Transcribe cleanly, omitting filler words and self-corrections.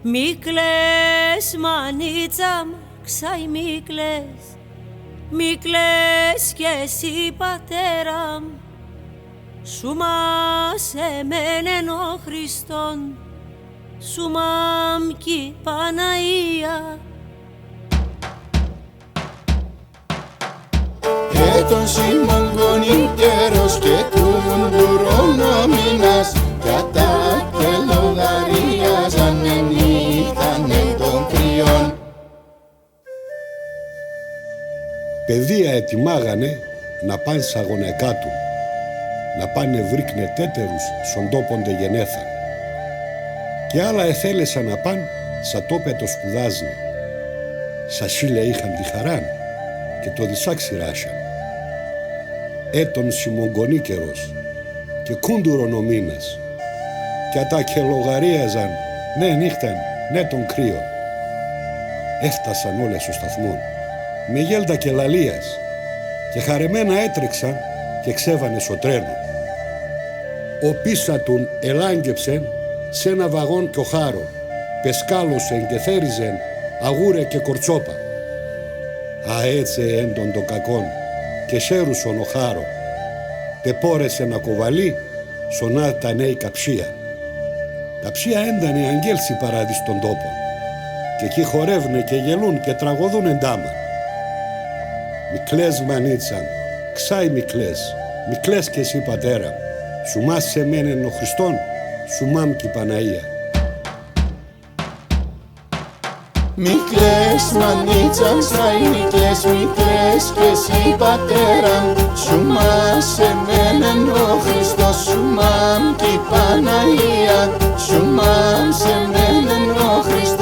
Μη κλαις μανίτσα μου, ξάι μη κλαις. Μη κλαις κι εσύ πατέρα μου, σου μας εμένεν ο Χριστόν, σου μαμ κι η Παναγία. Τον Σιμών γονικέρος και κουντουρονομίνας κατά και λογαρίαζανε νύχτανε των κρυών. Παιδεία ετοιμάγανε να πάνε σ' αγωνεκά του, να πάνε βρήκνε τέτερους σον τόποντε γενέθα. Και άλλα εθέλεσαν να πάνε σα τόπετο σπουδάζνε. Σα σύλλε είχαν τη χαράν και το δισάξιράσαν. Έτον Σιμογκονίκερος και κούντουρον ο μήνας κι ατά και λογαρίαζαν ναι νύχταν, ναι τον κρύο. Έφτασαν όλες στο σταθμό με γέλτα και λαλίας και χαρεμένα έτρεξαν και ξέβανε στο τρένο. Ο πίσα του ελάγκεψεν σε ένα βαγόν κι ο χάρο, πεσκάλωσεν και θέριζεν αγούρε και κορτσόπα. Α έτσι έντον το κακόν και σέρουσον ο χάρο, τεπόρεσε να κοβαλεί σονά τα νέη καψία. Καψία έντανε αγγέλση παράδει στον τόπο και εκεί χορεύουνε και γελούν και τραγωδούν εντάμα. Μικλές μανίτσαν, ξάι μικλές, μικλές κι εσύ πατέρα, σου μας σε μένεν ο Χριστόν, σου μάμ κι η Παναγία. Μικλές μανίτσαν, ξάι μικλές, μικλές κι εσύ πατέρα, σου μας σε μένεν ο Χριστός, σου μάμ κι η Παναγία, σου μάμ σε μένεν ο Χριστός.